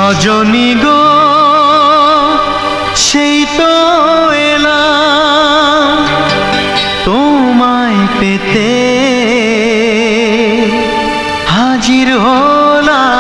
রজনী গো সেই তো এলাম তোমায় পেতে হাজির হলাম।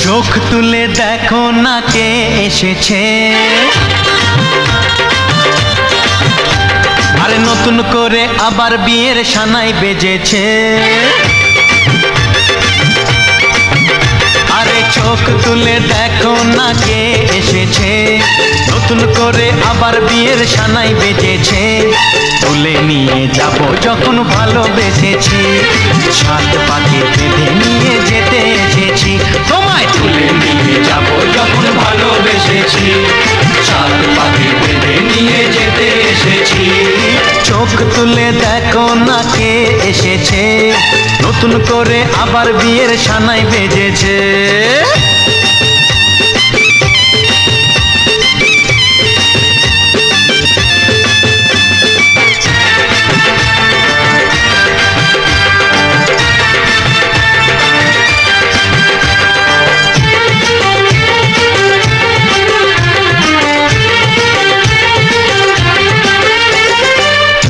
চোখ তুলে দেখো না কে এসেছে, আরে নতুন করে আবার বিয়ের সানাই বেজেছে। আরে চোখ তুলে দেখো না কে এসেছে, নতুন করে আবার বিয়ের সানাই বেজেছে। তুলে নিয়ে যাব যখন ভালোবেসেছি, সাত পাকে বেঁধে নিয়ে যেতে এসেছি। তোমায় তুলে নিয়ে যাব যখন ভালোবেসেছি, সাত পাকে বেঁধে নিয়ে যেতে এসেছি। চোখ তুলে দেখো না কে এসেছে, নতুন করে আবার বিয়ের সানাই বেজেছে।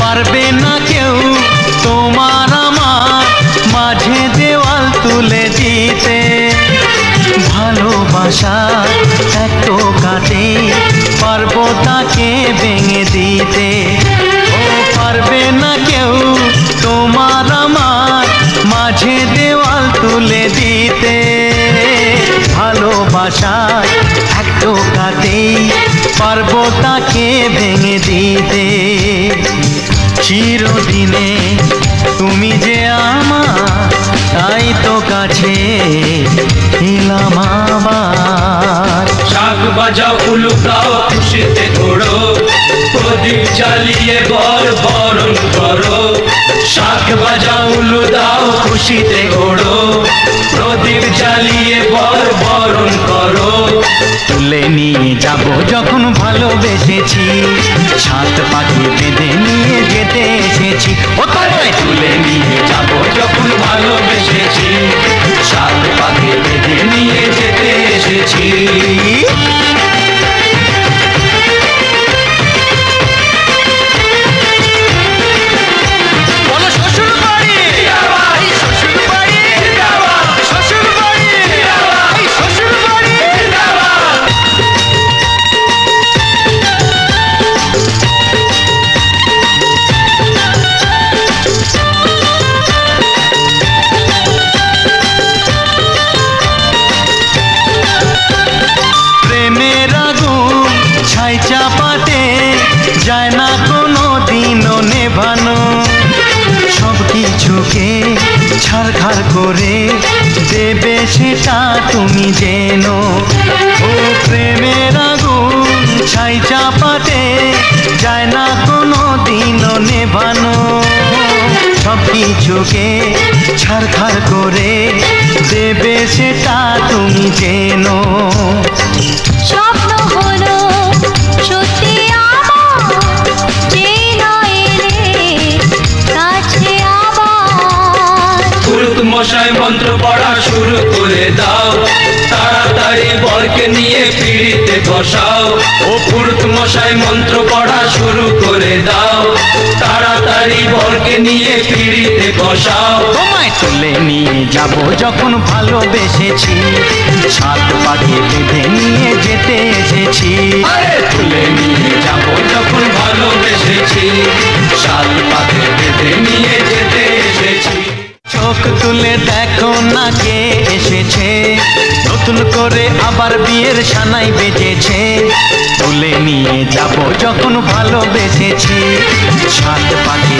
পারবে না কেউ তোমার আমার মাঝে দেওয়াল তুলে দিতে, ভালোবাসা এত কাটে পারবো তাকে ভেঙে দিতে। ও পারবে না কেউ তোমার আমার মাঝে দেওয়াল তুলে দিতে, ভালোবাসা এত কাটে পারবো তাকে ভেঙে দিতে। চিরদিনে তুমি যে আমার, তাই তো কাছে এলাম আবার। শাক বাজাও উলুকাও খুশিতে ঘোড়ো, প্রদীপ জ্বালিয়ে বর বরণ করো। শাক বাজাও উলু দাও খুশিতে ঘোড়ো, প্রদীপ জ্বালিয়ে বর বরণ করো। তুলে নিয়ে যাব যখন ভালোবেসেছি, সাত পাখি বেঁধে নিয়ে যেতে এসেছি। ও তোমায় তুলে নিয়ে যাব যখন ভালোবেসেছি, সাত পাখি বেঁধে নিয়ে যেতে এসেছি। ছাই চাপাতে যায় না কোনো দিনও নেভানো, সব কিছুকে ছারখার করে দেবে সেটা তুমি জেনো। ও প্রেমের আগুন ছাই চাপাতে যায় না কোনো দিনও নেভানো, সব কিছুকে ছারখার করে দেবে সেটা তুমি জেনো। স্বপ্ন হলো সত্যি আমার, যে নয় রে কাছে আবার। পুরুত মশাই মন্ত্র পড়া শুরু করে দাও, তাড়াতাড়ি বরকে নিয়ে পিড়িতে বসাও। ও পুরুত মশাই মন্ত্র পড়া শুরু করে দাও, তাড়াতাড়ি বরকে নিয়ে পিড়িতে বসাও। তোমায় তুলে নিয়ে যাব যখন ভালোবেসেছি, সাত পাখি বেঁধে নিয়ে যেতে এসেছি। আরে তুলে নিয়ে যাব যখন ভালোবেসেছি, সাত পাখি বেঁধে নিয়ে যেতে এসেছি। চোখ তুলে দেখো না কে এসেছে, নতুন করে আবার বিয়ের সানাই বেজেছে। তুলে নিয়ে যাব যখন ভালোবেসেছি, সাত পাখি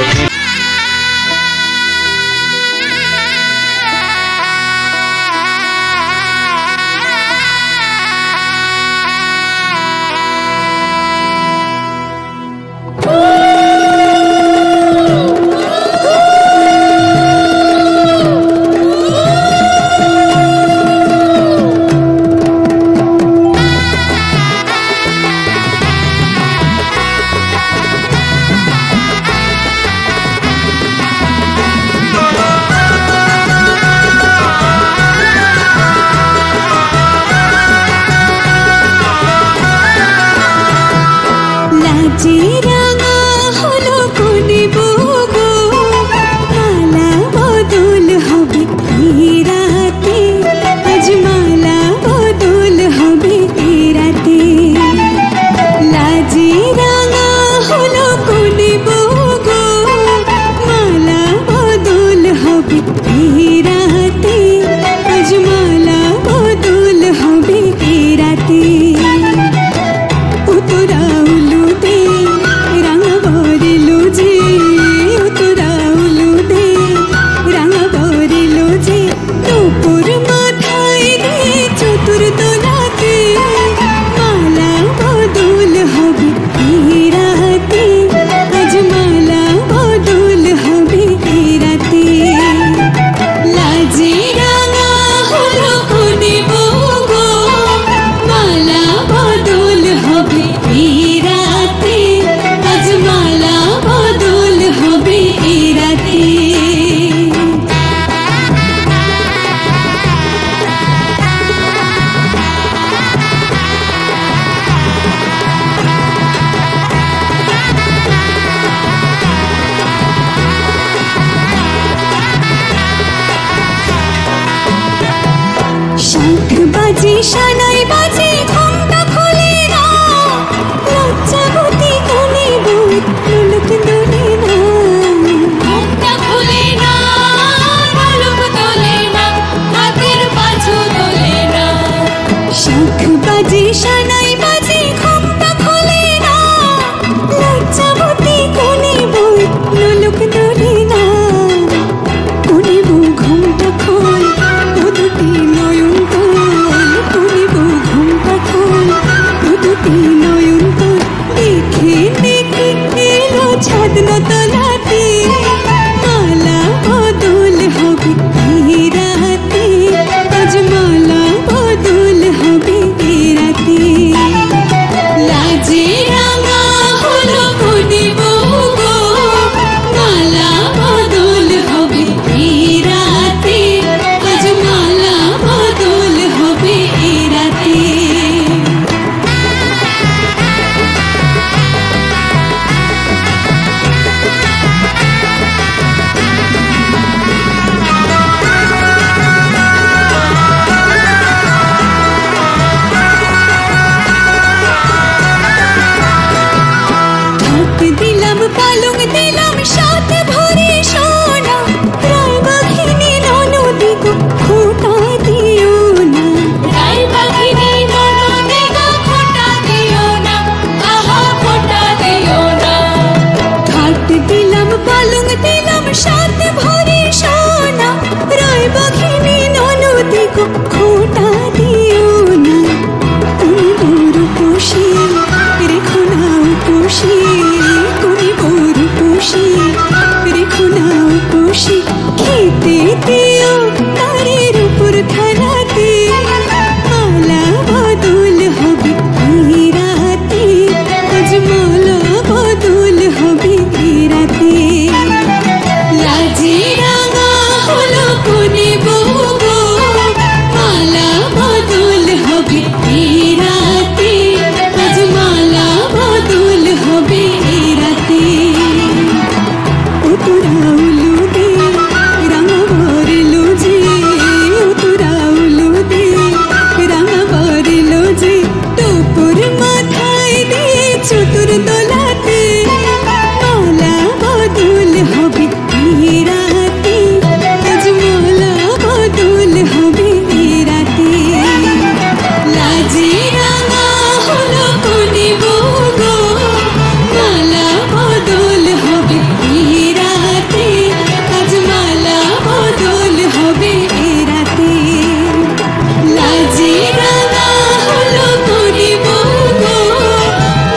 বাজে সানাই বাজে ঘুমটা খোলে না লজ্জাবতী কোনে বুক নুলুক দোলে না ঘুমটা খোলে না নুলুক দোলে না হাতের পাছু দোলে না শাঁখ বাজে সানাই বাজে ঘুমটা খোলে না লজ্জাবতী কোনে বুক নুলুক দোলে না কোনে বুক ঘুমটা খোল ও দুটি নয়ন তোল কোনে বুক ঘুমটা খোল ও দুটি নয়ন তোল দেখে দেখে এলো ছাদ তলাতে মালা বদল হবে এই রাতে আজ মালা বদল হবে এই রাতে লাজে রাঙা হলো কোনে বউ গো মালা বদল হবে এই রাতে আজ মালা বদল হবে এই রাতে থাক দিলাম পালং দিলাম সাত ভরে সোনা রায় বাঘিনী ননদী গো খোটা দিও না রায় বাঘিনী ননদী গো খোটা দিও না আহা খোটা দিও না থাক দিলাম পালং দিলাম সাত ভরে সোনা রায় বাঘিনী ননদী গো খোটা দিও না তুমি বড় খুশি রেখো না খুশি তুমি বড় খুশি রেখো না খুশি খেতে দিও তারের উপর খেলাতে মালা বদল হবে এই রাতে আজ মালা বদল হবে এই রাতে লাজে রাঙা হলো কোনে বউ গো মালা বদল হবে এই রাতে আজ মালা বদল হবে এই রাতে ও তোরা উলু দে রাঙা ভরলো যে ও তোরা উলু দে রাঙা ভরলো যে টুকুর মাথায় দিয়ে চতুর দোলাতে মালা বদল হবে এই রাতে আজ মালা বদল হবে এই রাতে লাজে রাঙা হলো কোনে বউ গো মালা বদল হবে এই রাতে আজ মালা বদল হবে এই রাতে লাজে রাঙা হলো কোনে বউ গো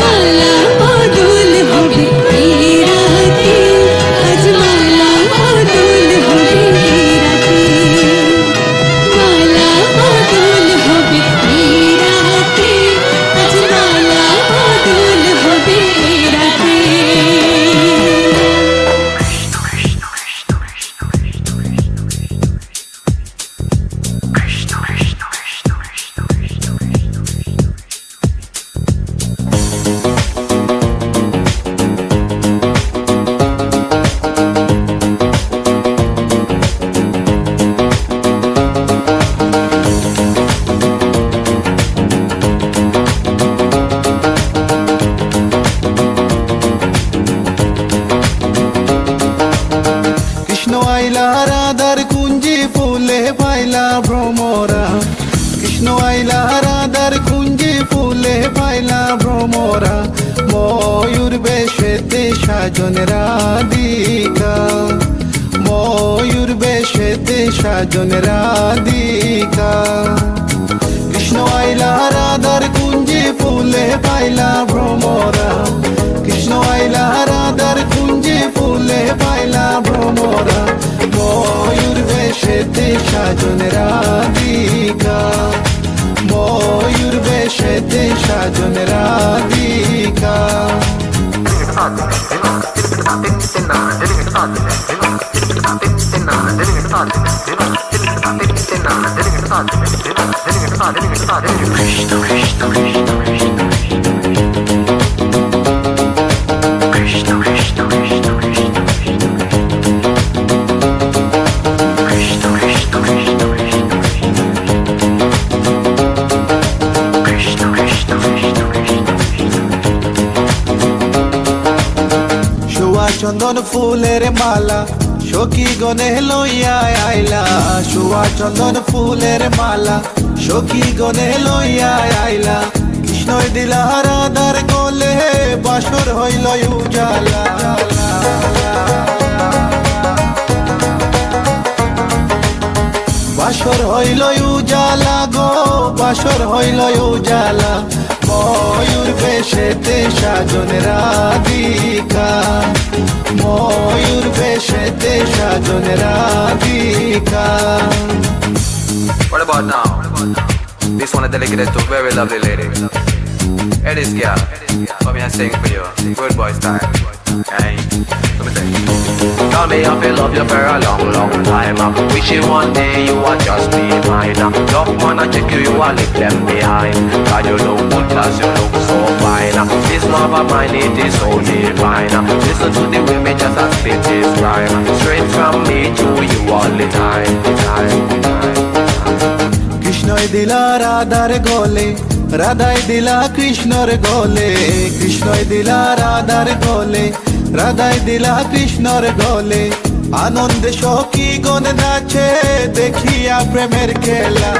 মালা বদল হবে এই রাতে আজ মালা বদল হবে এই রাতে মালা বদল হবে এই রাতে আজ মালা বদল হবে এই রাতে কৃষ্ণ আইলা রাধার কুঞ্জি ফুলে পাইলা ভ্রমরা কৃষ্ণ আইলা রাধার কুঞ্জি ফুলে পাইলা ভ্রমরা ময়ূর বেশেতে সাজন রাধিকা ময়ূর বেশেতে সাজন রাধিকা কৃষ্ণ আইলা রাধার কুঞ্জি ফুলে পাইলা ভ্রমরা কৃষ্ণ আইলা রাধার কুঞ্জি ফুলে পাইলা ভ্রমরা ময়ূর বেশেতে সাজন রাধিকা ময়ূর বেশেতে সাজন রাধিকা চন্দন ফুলের মালা সখী গনে লইয়া আইলা, সুয়া চন্দন ফুলের মালা সখী গনে লইয়া আইলা। কৃষ্ণই দিলা রাধার গলে বাসর হইল উজালা। বাসর হইল উজালা গো, বাসর হইল উজালা। ময়ূর বেশেতে সাজন রাধিকা, ময়ূর বেশেতে সাজন Radhika. What about now? This one is dedicated to a very lovely lady. Hey, this girl, let me sing for you. Good boy style. Hey, let me sing. Tell me I've been love you for a long, long time. Wishing one day you would just be mine. Love man, I check you, you are leave them behind. God, you look good, cause you look so fine. This love of mine, it is so divine. Listen to the way me just a spit this rhyme. Straight from me to you all the time. কৃষ্ণই দিলা রাধার গলে, রাধাই দিলা কৃষ্ণর গলে। কৃষ্ণই দিলা রাধার গলে, রাধাই দিলা কৃষ্ণর গলে। আনন্দে সখী গণ নাচে দেখিয়া প্রেমের খেলা।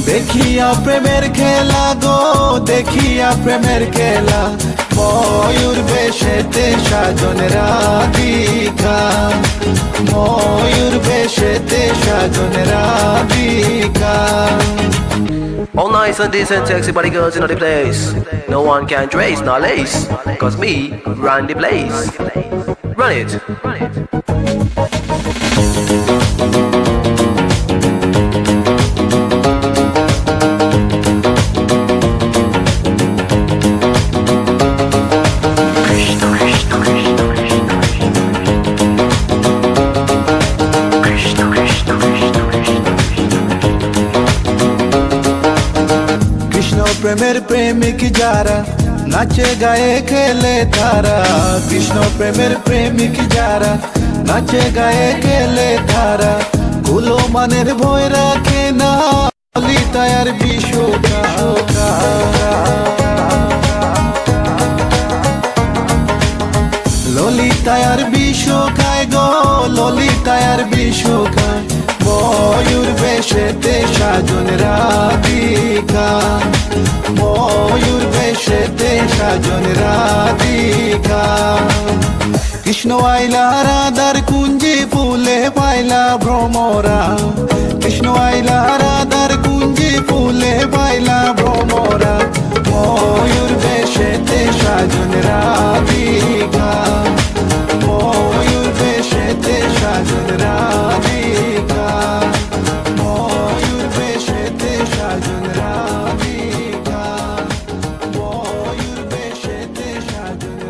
দেখিয়া প্রেমের খেলা গো, দেখিয়া প্রেমের খেলা। ময়ূর বেশেতে সাজন রাধিকা, ময়ূর বেশেতে সাজন Radhika. All nice and decent sexy body girls in the place. No one can trace nor lace, cause me run the place. Run it. প্রেমের প্রেমিক যারা নাচে গায়ে খেলে তারা। কৃষ্ণ প্রেমের প্রেমিক যারা নাচে গায়ে খেলে তারা। কুলো মানের ভয় রাখে না ললিতায়ার বিশ্বকা। ললিতায়ার বিশ্বকায় গো, ললিতায়ার বিশ্বকায়। ময়ূর বেশেতে সাজন রাধিকা, ময়ূর বেশেতে সাজন রাধিকা। কৃষ্ণ আইলা রাধার কুঞ্জি ফুলে পাইলা ভ্রমরা। কৃষ্ণ আইলা রাধার কুঞ্জি ফুলে পাইলা ভ্রমরা। ময়ূর বেশেতে সাজন রাধিকা, ময়ূর বেশেতে সাজন রাধিকা, ময়ূর বেশেতে সাজন রাধিকা, ময়ূর বেশেতে সাজন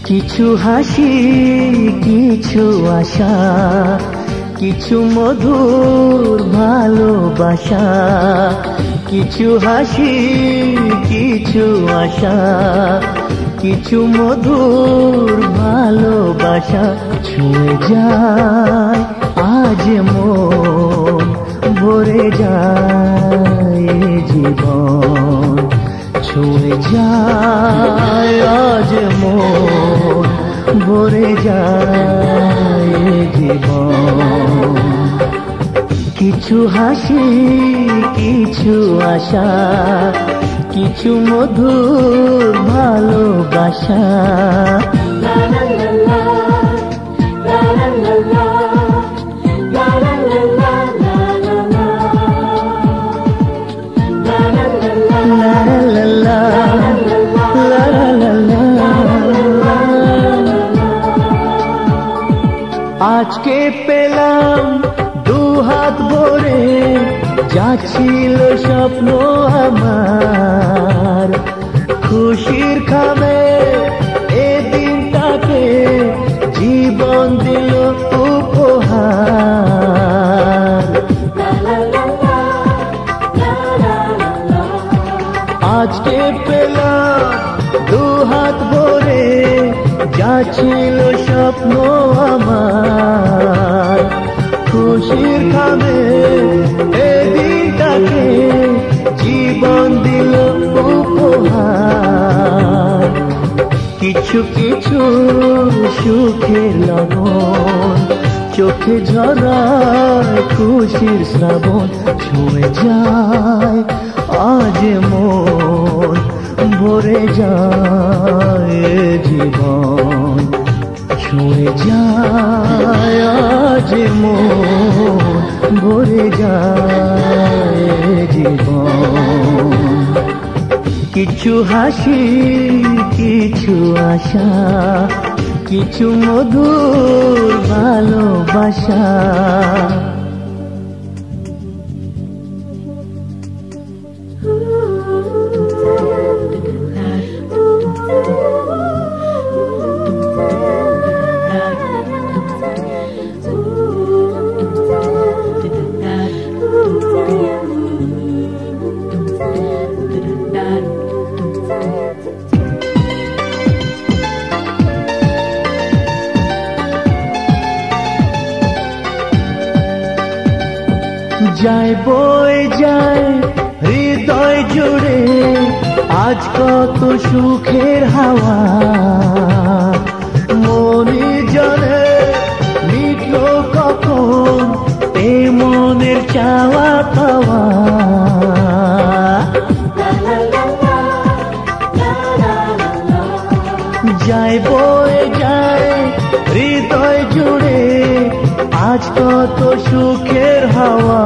কিছু হাসি, কিছু আশা, কিছু মধুর ভালোবাসা। কিছু হাসি, কিছু আশা, কিছু মধুর ভালোবাসা। ছুঁয়ে যায় আজ মন, ভরে যায় জীবন। ছুঁয়ে যায় আজ মন, ভরে যায় জীবন। কিছু হাসি, কিছু আশা, কিছু মধুর ভালোবাসা। আজকে পেলাম দু হাত ভরে, যা ছিল স্বপ্ন আমার। খুশির খাবে জীবন দিল উপহার। আজকে পেলাম দুহাত ভরে যা ছিল স্বপ্ন আমার, খুশির খামে এদিনটাকে জীবন দিল উপহার। কিছু কিছু সুখের লগন চোখে ঝরায় খুশির শ্রাবণ, ছুঁয়ে যায় আজ মন, ভরে যায় জীবন, ছুঁয়ে যায় আজ মন, ভরে যায় জীবন। কিছু হাসি কিছু আশা, কিছু মধুর ভালোবাসা। যায় বয়ে যায় হৃদয় জুড়ে আজ কত সুখের হাওয়া, মনে জানে মিটলো কখন এ মনের চাওয়া পাওয়া। যায় বয়ে যায় হৃদয় জুড়ে আজ কত সুখের হাওয়া,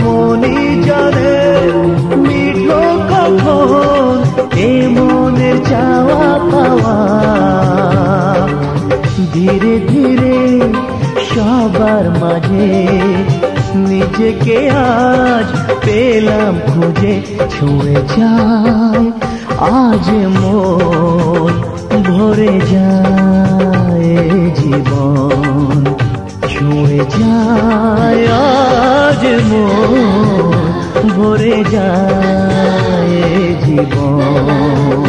মনি জানে মিটলো কখন এ মনের চাওয়া পাওয়া। ধীরে ধীরে সবার মাঝে নিজেকে আজ পেলাম খুঁজে, ছুঁয়ে যায় আজ মন, ভরে যায় জীবন, ছুঁয়ে যায় আজ মন, ভরে যায় জীবন।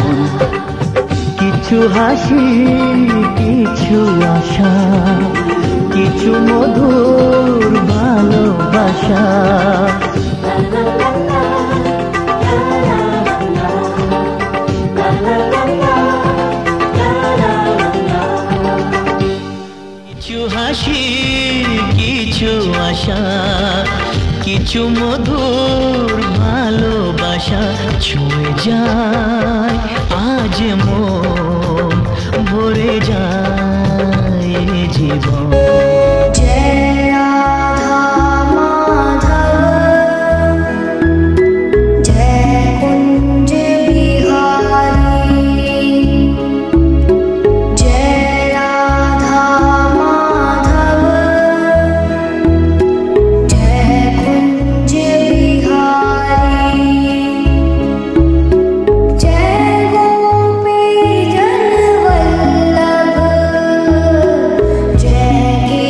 কিছু হাসি কিছু আশা, কিছু মধুর ভালোবাসা। কিছু হাসি কিছু আশা, কিছু মধুর ভালোবাসা, ছুঁয়ে যায় আজ মন, ভরে যায় জীবন। जय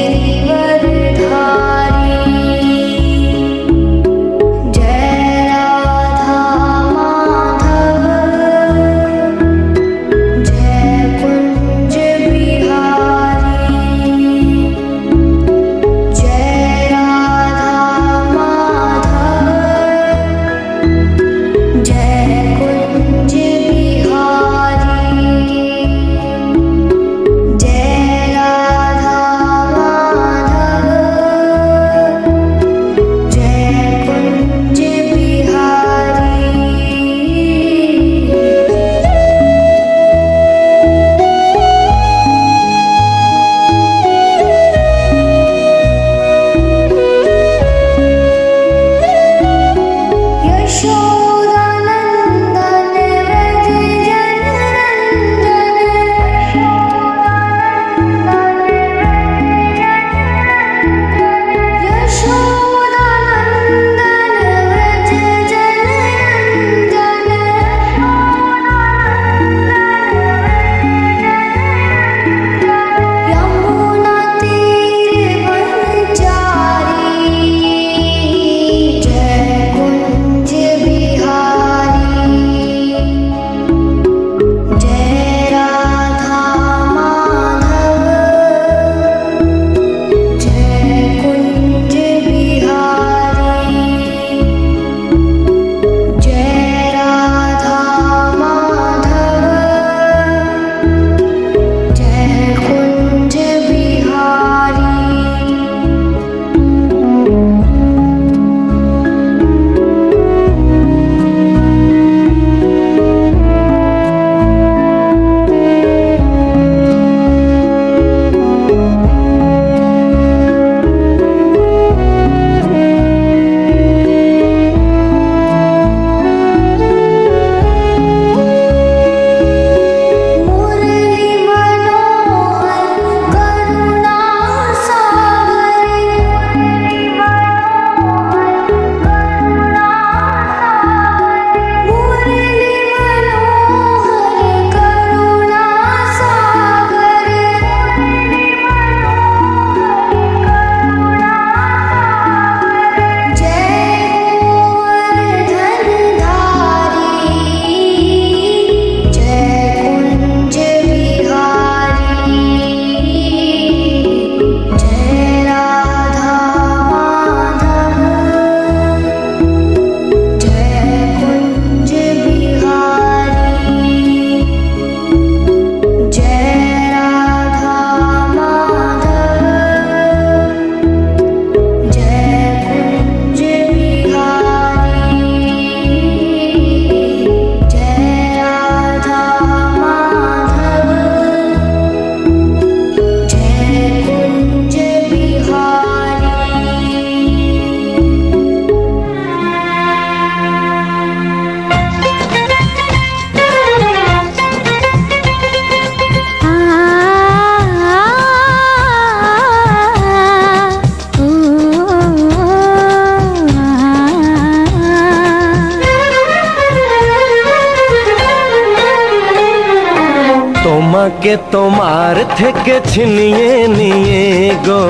তোমাকে তোমার থেকে ছিনিয়ে নিয়ে গো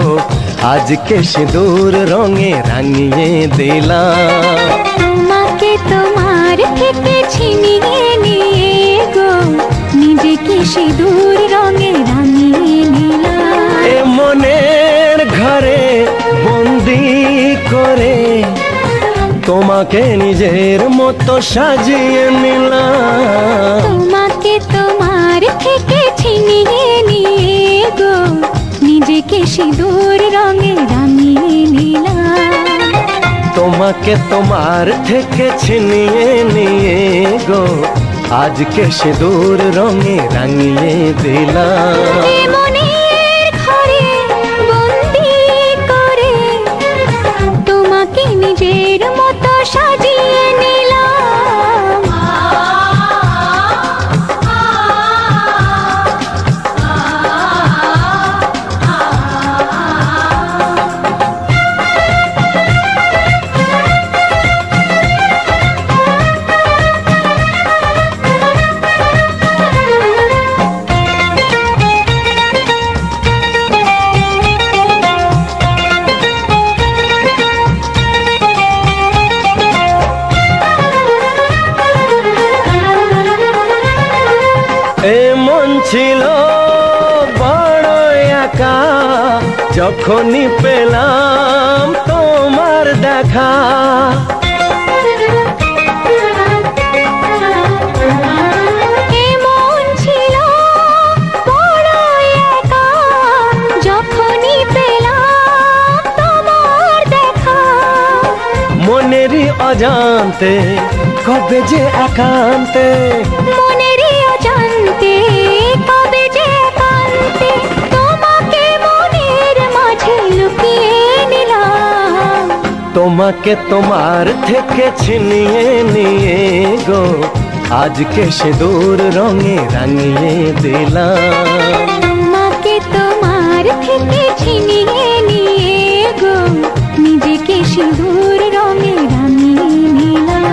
আজকে সিঁদুর রঙে রাঙিয়ে দিলাম। তোমাকে তোমার থেকে ছিনিয়ে নিয়ে গো নিজেকে সিঁদুর রঙে রাঙিয়ে নিলাম। এ মনের ঘরে বন্দি করে তোমাকে নিজের মতো সাজিয়ে নিলাম। তোমাকে তোমার থেকে ছিনিয়ে নিয়ে গো নিজেকে সিঁদুর রঙে রাঙিয়ে নিলাম। তোমাকে তোমার থেকে ছিনিয়ে নিয়ে গো আজকে সিঁদুর রঙে রাঙিয়ে দিলাম। এ মনের ঘরে বন্দি করে তোমাকে নিজের মতো সাজিয়ে নিলাম। এমন ছিল বড় একা যখনই পেলাম তোমার দেখা। এমন ছিল বড় একা যখনই পেলাম তোমার দেখা। মনেরই অজান্তে কবে যে একান্তে, মনেরই অজান্তে কবে যে একান্তে তোমাকে মনের মাঝে লুকিয়ে নিলাম। তোমাকে তোমার থেকে ছিনিয়ে নিয়ে গো আজকে সিঁদুর রঙে রাঙিয়ে দিলাম। তোমাকে তোমার থেকে ছিনিয়ে নিয়ে গো নিজেকে সিঁদুর রঙে রাঙিয়ে নিলাম।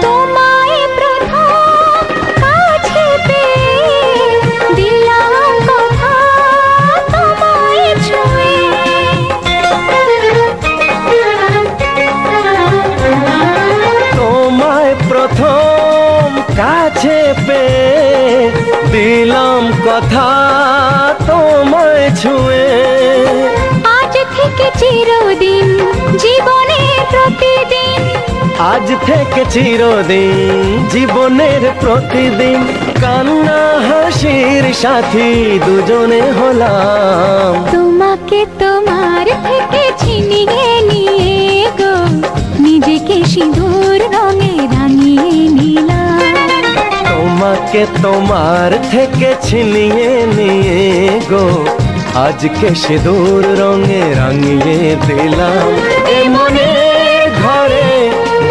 তোমায় প্রথম কাছে পেয়ে দিলাম কথা তোমায় ছুঁয়ে। তোমায় প্রথম কাছে পেয়ে দিলাম কথা তোমায় ছুঁয়ে। আজ থেকে চিরদিন জীবনের প্রতিদিন, আজ থেকে চিরদিন জীবনের প্রতিদিন কান্না হাসির সাথী দুজনে হলাম। তোমাকে তোমার থেকে ছিনিয়ে নিয়ে গো নিজেকে সিঁদুর রঙে রাঙিয়ে নিলাম। তোমাকে তোমার থেকে ছিনিয়ে নিয়ে গো আজকে সিঁদুর রঙে রাঙিয়ে দিলাম। এ মনের ঘরে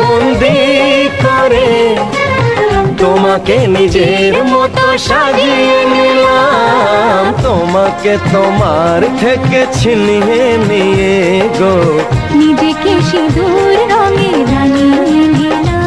বন্দি করে তোমাকে নিজের মতো সাজিয়ে নিলাম। তোমাকে তোমার থেকে ছিনিয়ে নিয়ে গো নিজেকে সিঁদুর রঙে রাঙিয়ে নিলাম।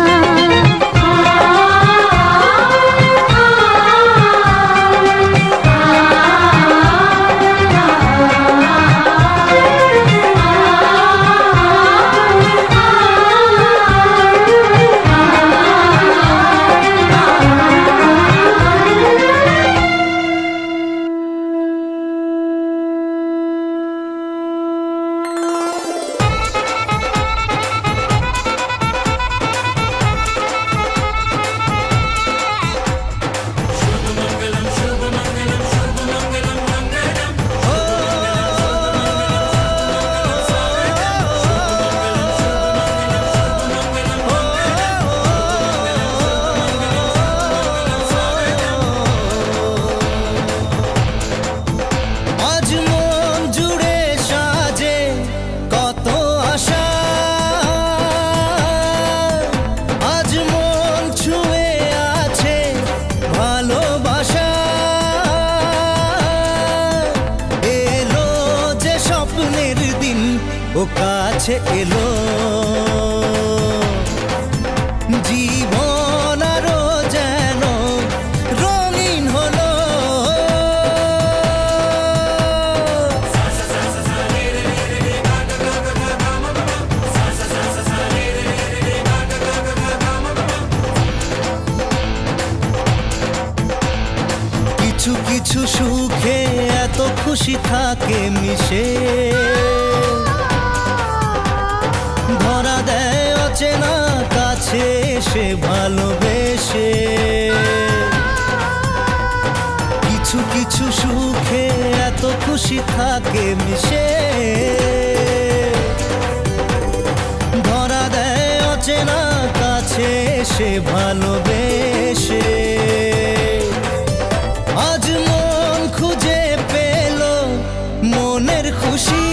ও কাছে এলো জীবন আরো যেন রঙিন হলো কিছু কিছু সুখে এত খুশি থাকে মিশে ধরা দেয় অচেনা কাছে এসে ভালোবেসে কিছু কিছু সুখে এত খুশি থাকে মিশে ধরা দেয় অচেনা কাছে এসে ভালোবেসে আজ মন খুঁজে পেল মনের খুশি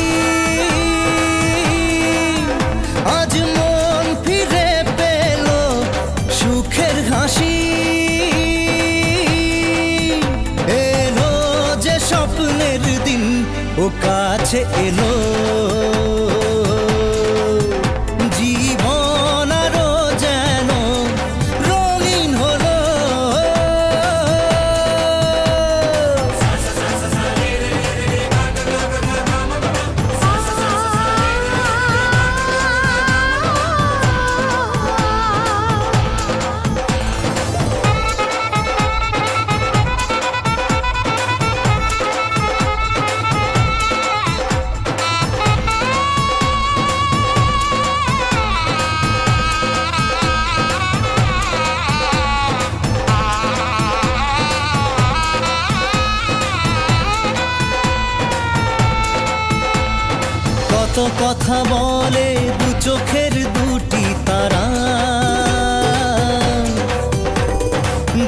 আজ মন ফিরে পেল সুখের হাসি এলো যে স্বপ্নের দিন ও কাছে এলো জীবন আরো যেন রঙিন হলো কত কথা বলে দু চোখের দুটি তারা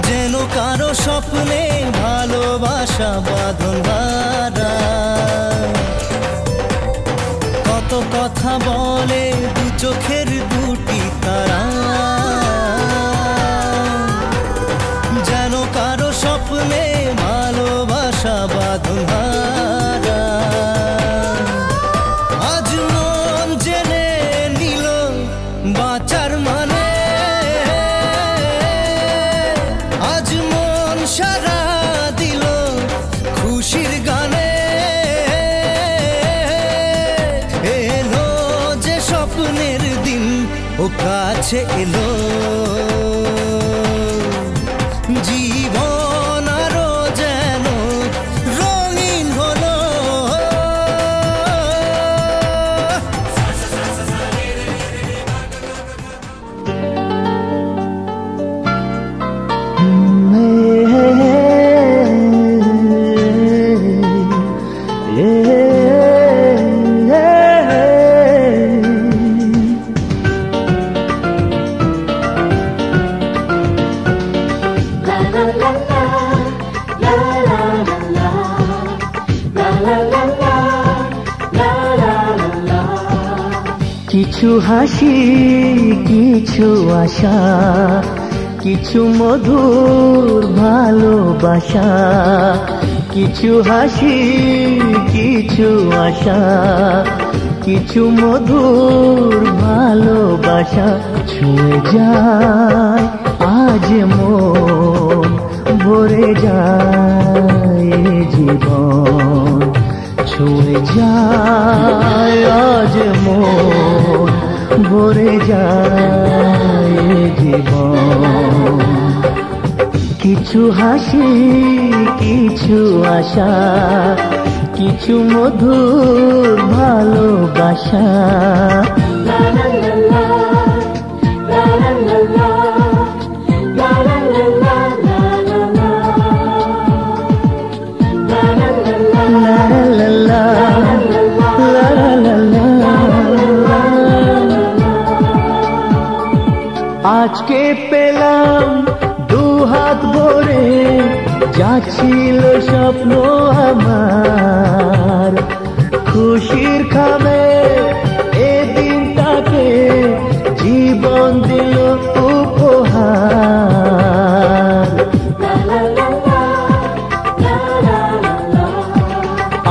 যেন কারো স্বপ্নে ভালোবাসা বাঁধন হারা কত কথা বলে দু চোখের দুটি তারা যেন কারো স্বপ্নে ভালোবাসা বাঁধন হারা আজ মন জেনে নিল বাঁচার মানে আজ মন সারা দিল খুশির গানে এলো যে স্বপ্নের দিন ও কাছে এলো জীবন আরো যেন রঙিন হলো কিছু হাসি কিছু আশা কিছু মধুর ভালোবাসা কিছু হাসি কিছু আশা কিছু মধুর ভালোবাসা ছুঁয়ে যায় আজ মন ভরে যায় জীবন ছুঁয়ে যায় আজ মন ভরে যায় জীবন কিছু হাসি কিছু আশা কিছু মধুর ভালোবাসা আজকে পেলাম দু হাত ভরে যা ছিল স্বপ্ন আমার খুশির খামে এ দিনটাকে জীবন দিল উপহার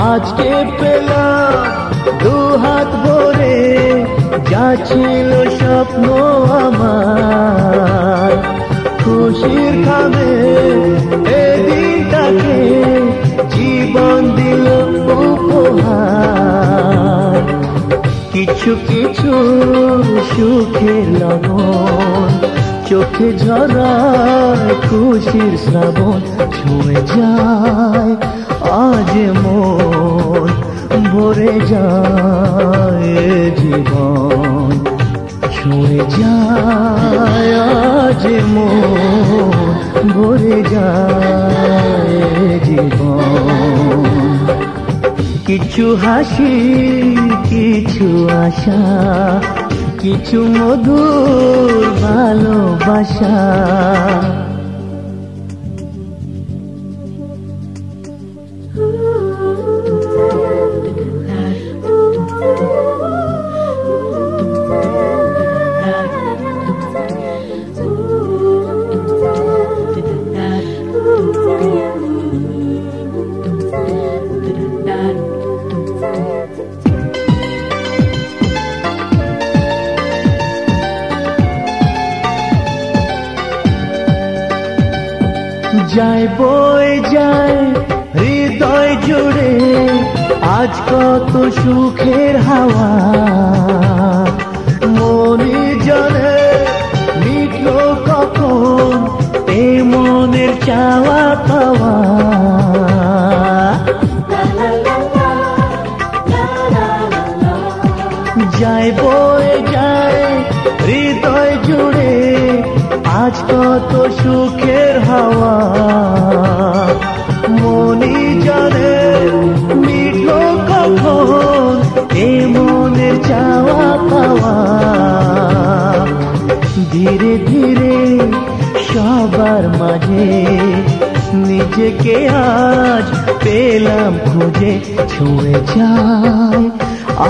আজকে পেলাম দু হাত ভরে যা ছিল স্বপ্ন আমার খুশির খামে এই দিনটাকে জীবন দিল উপহার কিছু কিছু সুখের লবণ চোখে ঝরায় খুশির শ্রাবণ ছুঁয়ে যায় আজ মন ভরে যায় জীবন ছুঁয়ে যায় আজ মন ভরে যায় জীবন কিছু হাসি কিছু আশা কিছু মধুর ভালোবাসা যায় বই যায় হৃদয় জুড়ে আজ কত সুখের হাওয়া মনে জানে মিটলো কখন এ মনের চাওয়া পাওয়া যায় বই যায় হৃদয় জুড়ে আজ কত সুখের হাওয়া মনি জানে মিটলো কখন এ মনের চাওয়া পাওয়া ধীরে ধীরে সবার মাঝে নিজেকে আজ পেলাম খুঁজে ছুঁয়ে যায়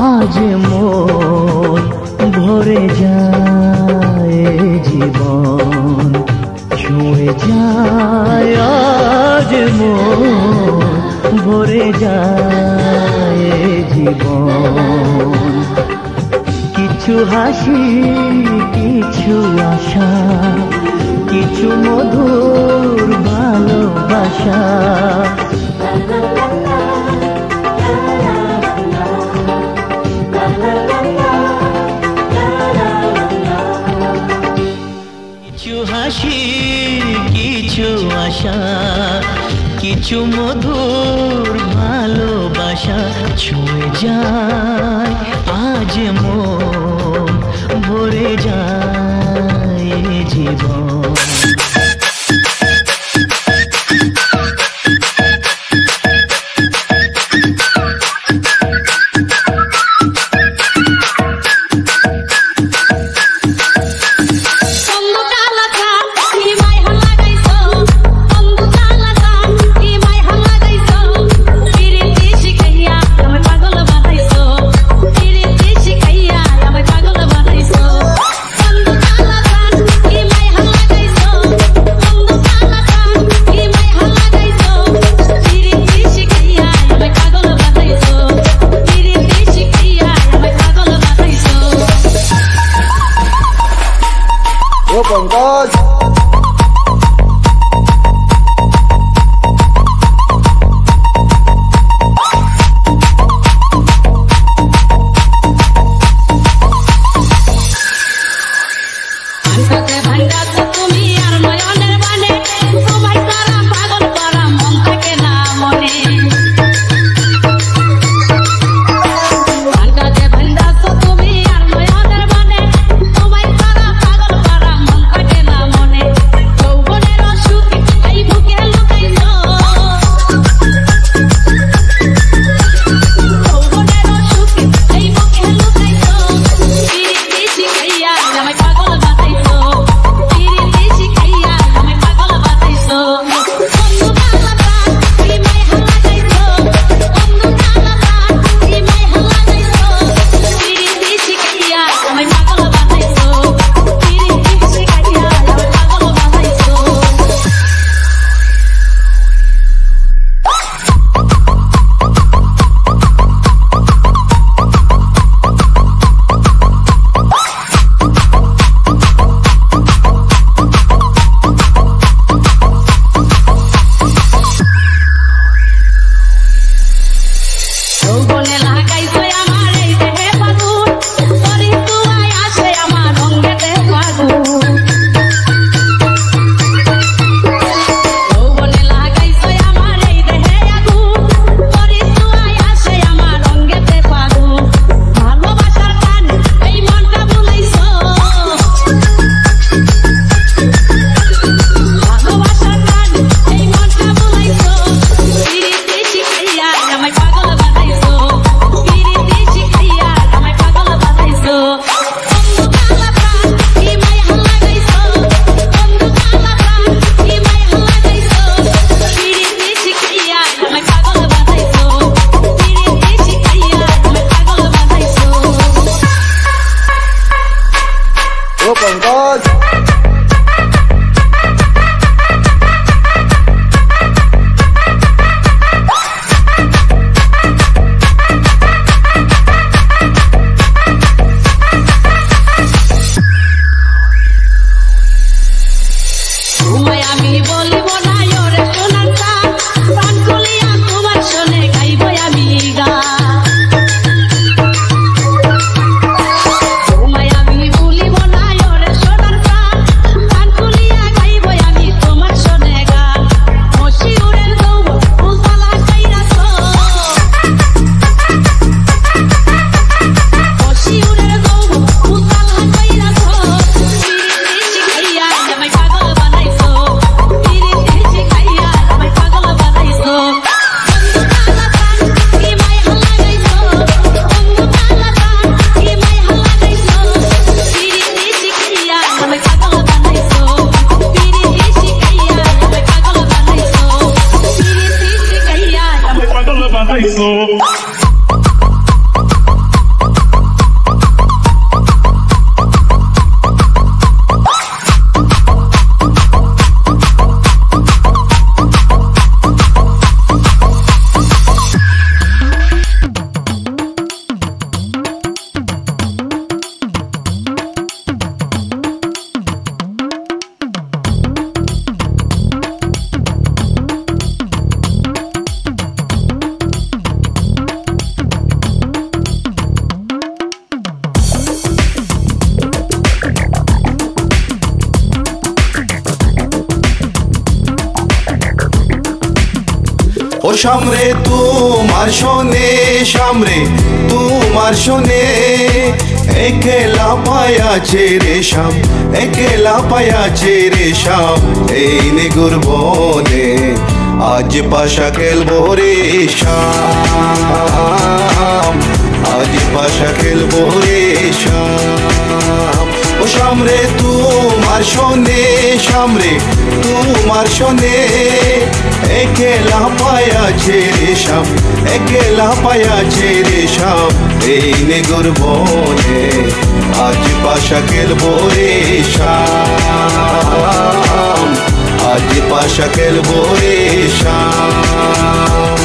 আজ মন ভরে যায় জীবন ছুঁয়ে যায় আজ মন ভরে যায় জীবন কিছু হাসি কিছু আশা কিছু মধুর ভালোবাসা কিছু হাসি কিছু আশা কিছু মধুর ভালোবাসা ছুঁয়ে যায় আজ মন ভরে যায় জীবন পাগল বানাইছো পাইছো ও সামরে তোমার শোনে সামরে তোমার শোনে একলা পায়াছে রে শাম একলা পায়াছে রে শাম এই নিগুর বনে আজ পাশা খেলবো রে শাম আজ পাশা খেলবো রে শাম ও সামরে তোমার শোনে সামরে তোমার শোনে একলা পায়াছে রে শাম একলা পায়াছে রে শাম এই নিগুর বনে আজ পাশা খেলবো রে শাম আজ পাশা খেলবো রে শাম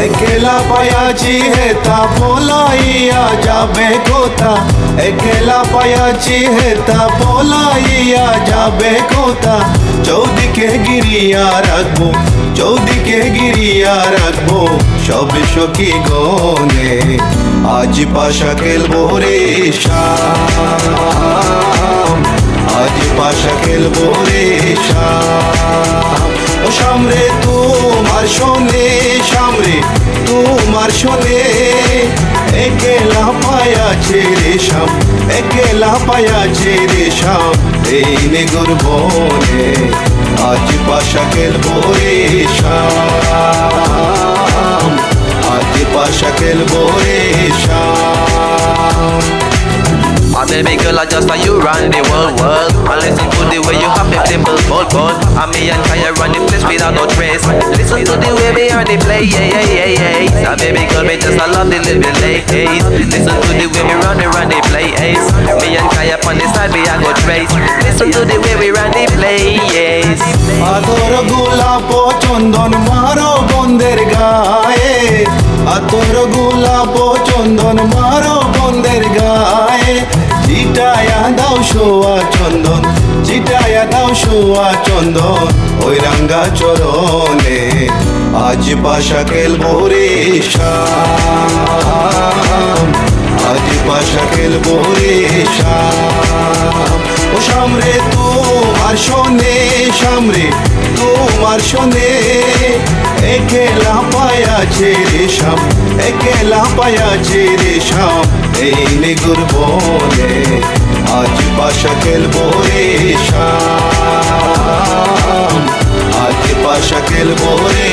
একলা পায়াছি হেতা পলাইয়া যাবে কোথা একলা পায়াছি হেতা পলাইয়া যাবে কোথা চৌদিকে গিরিয়া রাখবো চৌদিকে গিরিয়া রাখবো সব সখী গনে আজ পাশা খেলবো রে শাম আজ পাশা খেলবো রে শাম ও সামরে তোমার শোনে সামরে তোমার শোনে একলা পায়াছে রে শাম একলা পায়াছে রে শাম এই নিগুর বনে আজ পাশা খেলবো রে শাম আজ পাশা খেলবো রে শাম My baby girl, I just saw you run the world. I listen to the way you have them dimple bold. And me and Kaya run the place without no trace. Listen to the way we on the play, yeah, yeah, yeah, yeah. My baby girl, me just I love the living late. Listen to the way we run the play, ace. Me and Kaya on the side, we a go trace. Listen to the way we run the play, yes. আতর গোলাপ চন্দন মারো বন্দের গায়ে আতর গোলাপ চন্দন মারো বন্দের গায়ে চিটায়া দাও সোয়া চন্দন চিটায়া দাও সোয়া চন্দন ওই রাঙ্গা চরণে আজ পাশা খেলবো রে শাম আজ পাশা খেলবো রে শাম ও সামরে তোমার শোনে সামরে তোমার শোনে একলা পায়াছে রে শাম একলা পায়াছে রে শাম এই নিগুর বনে আজ পাশা খেলবো রে শাম আজ পাশা খেলবো রে